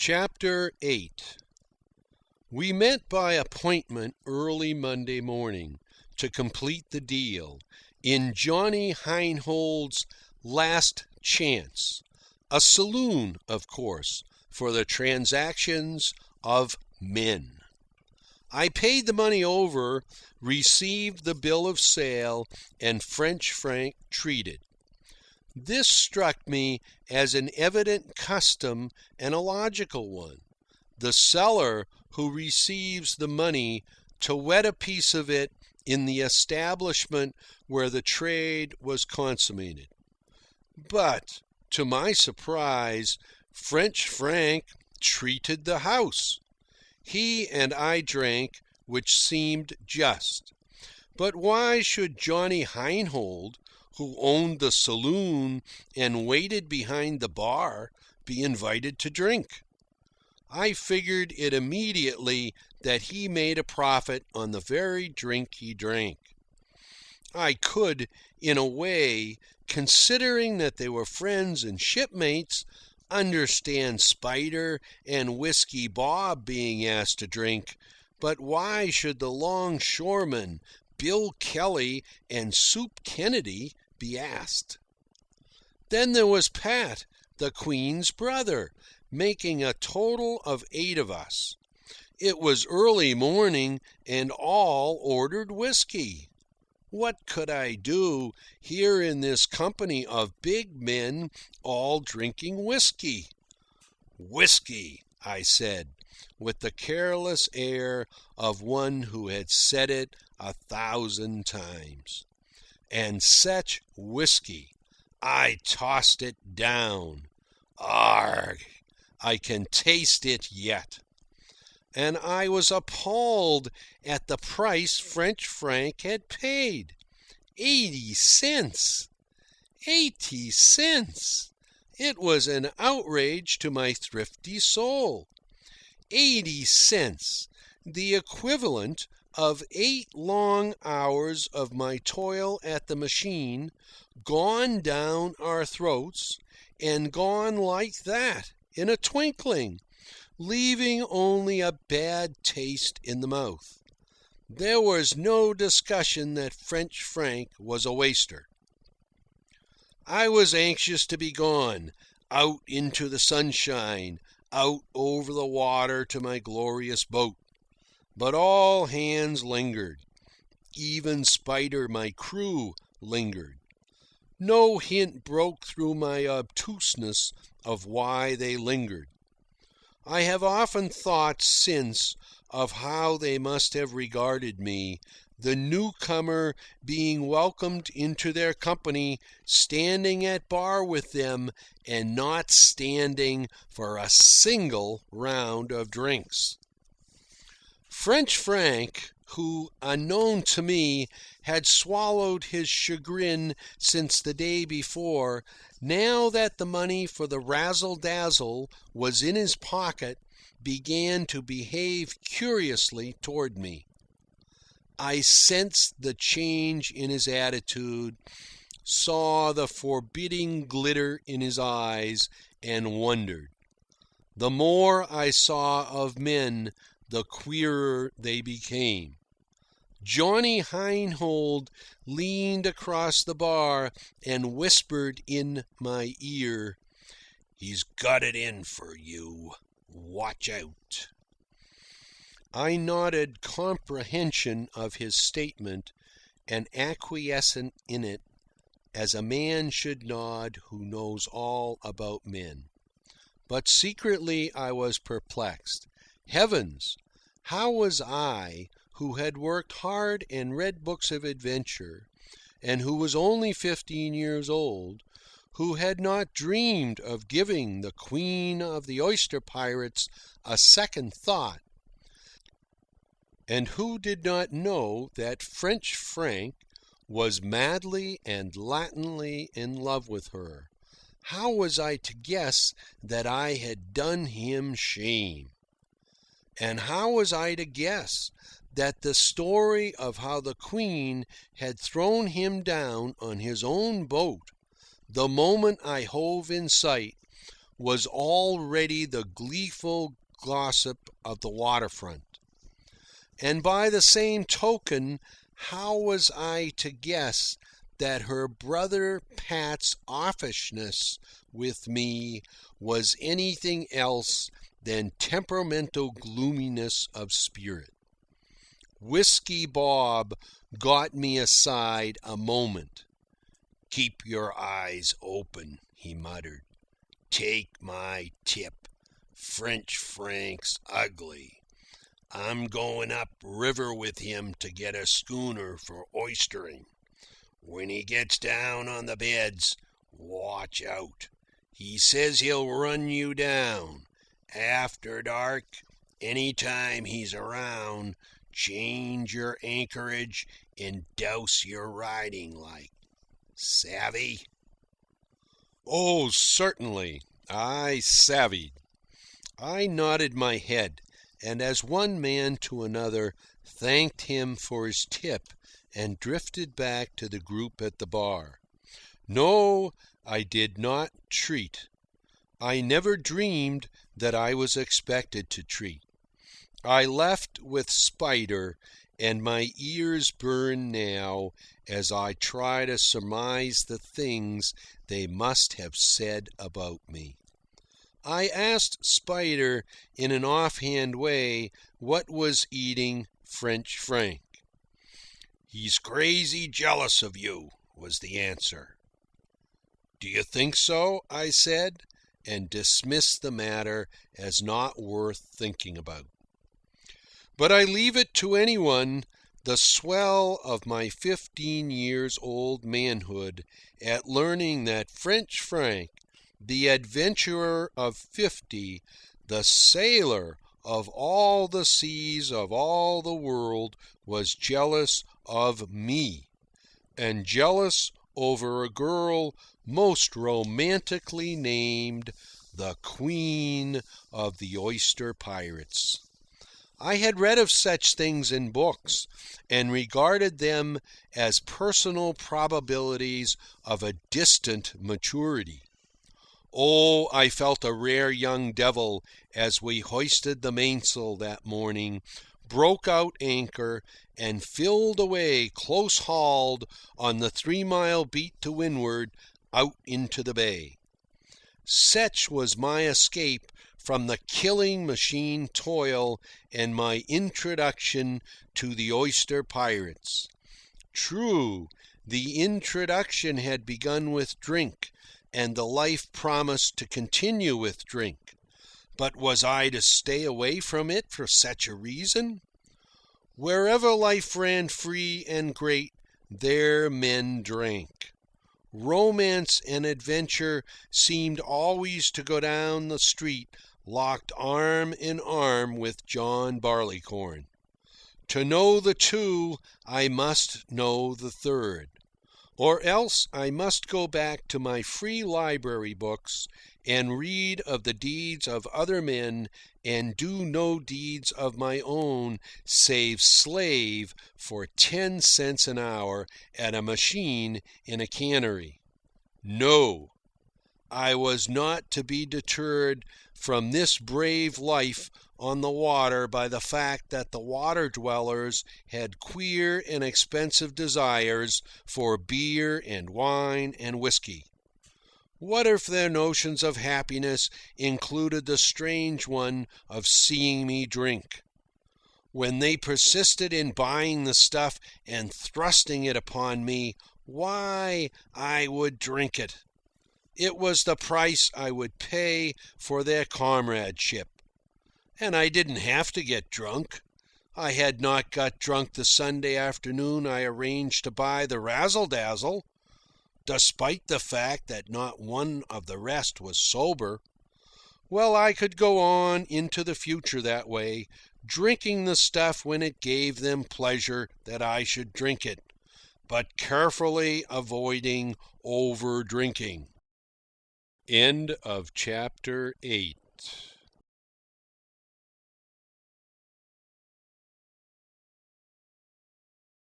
Chapter 8. We met by appointment early Monday morning to complete the deal in Johnny Heinhold's Last Chance, a saloon, of course, for the transactions of men. I paid the money over, received the bill of sale, and French franc treated. This struck me as an evident custom and a logical one. The seller who receives the money to wet a piece of it in the establishment where the trade was consummated. But, to my surprise, French Frank treated the house. He and I drank, which seemed just. But why should Johnny Heinhold, who owned the saloon and waited behind the bar, be invited to drink? I figured it immediately that he made a profit on the very drink he drank. I could, in a way, considering that they were friends and shipmates, understand Spider and Whiskey Bob being asked to drink, but why should the longshoremen, Bill Kelly and Soup Kennedy, be asked? Then there was Pat, the Queen's brother, making a total of 8 of us. It was early morning, and all ordered whiskey. What could I do here in this company of big men all drinking whiskey? Whiskey, I said, with the careless air of one who had said it 1,000 times. And such whiskey! I tossed it down. Arrgh! I can taste it yet. And I was appalled at the price French Frank had paid. 80 cents. 80 cents. It was an outrage to my thrifty soul. 80 cents. The equivalent of 8 long hours of my toil at the machine, gone down our throats, and gone like that, in a twinkling, leaving only a bad taste in the mouth. There was no discussion that French Frank was a waster. I was anxious to be gone, out into the sunshine, out over the water to my glorious boat. But all hands lingered. Even Spider, my crew, lingered. No hint broke through my obtuseness of why they lingered. I have often thought since of how they must have regarded me, the newcomer being welcomed into their company, standing at bar with them, and not standing for a single round of drinks. French Frank, who, unknown to me, had swallowed his chagrin since the day before, now that the money for the razzle-dazzle was in his pocket, began to behave curiously toward me. I sensed the change in his attitude, saw the forbidding glitter in his eyes, and wondered. The more I saw of men, the queerer they became. Johnny Heinhold leaned across the bar and whispered in my ear, "He's got it in for you. Watch out." I nodded comprehension of his statement and acquiescent in it, as a man should nod who knows all about men. But secretly I was perplexed. Heavens! How was I, who had worked hard and read books of adventure, and who was only 15 years old, who had not dreamed of giving the Queen of the Oyster Pirates a second thought, and who did not know that French Frank was madly and Latinly in love with her, how was I to guess that I had done him shame? And how was I to guess that the story of how the Queen had thrown him down on his own boat, the moment I hove in sight, was already the gleeful gossip of the waterfront. And by the same token, how was I to guess that her brother Pat's offishness with me was anything else than temperamental gloominess of spirit? Whiskey Bob got me aside a moment. "Keep your eyes open," he muttered. "Take my tip. French Frank's ugly. I'm going up river with him to get a schooner for oystering. When he gets down on the beds, watch out. He says he'll run you down. After dark, any time he's around, change your anchorage and douse your riding light. Savvy?" "Oh, certainly. I savvied." I nodded my head, and as one man to another thanked him for his tip and drifted back to the group at the bar. No, I did not treat. I never dreamed that I was expected to treat. I left with Spider, and my ears burn now as I try to surmise the things they must have said about me. I asked Spider in an offhand way what was eating French Frank. "He's crazy jealous of you," was the answer. "Do you think so?" I said, and dismissed the matter as not worth thinking about. But I leave it to anyone, the swell of my 15 years old manhood, at learning that French Frank, the adventurer of 50, the sailor of all the seas of all the world, was jealous of me, and jealous over a girl most romantically named the Queen of the Oyster Pirates. I had read of such things in books, and regarded them as personal probabilities of a distant maturity. Oh, I felt a rare young devil as we hoisted the mainsail that morning, broke out anchor, and filled away close-hauled on the 3-mile beat to windward out into the bay. Such was my escape from the killing machine toil and my introduction to the oyster pirates. True, the introduction had begun with drink, and the life promised to continue with drink. But was I to stay away from it for such a reason? Wherever life ran free and great, there men drank. Romance and adventure seemed always to go down the street locked arm in arm with John Barleycorn. To know the two, I must know the third. Or else I must go back to my free library books and read of the deeds of other men and do no deeds of my own save slave for 10 cents an hour at a machine in a cannery. No, I was not to be deterred from this brave life on the water by the fact that the water dwellers had queer and expensive desires for beer and wine and whiskey. What if their notions of happiness included the strange one of seeing me drink? When they persisted in buying the stuff and thrusting it upon me, why, I would drink it. It was the price I would pay for their comradeship. And I didn't have to get drunk. I had not got drunk the Sunday afternoon I arranged to buy the razzle-dazzle, despite the fact that not one of the rest was sober. Well, I could go on into the future that way, drinking the stuff when it gave them pleasure that I should drink it, but carefully avoiding over-drinking. End of chapter 8.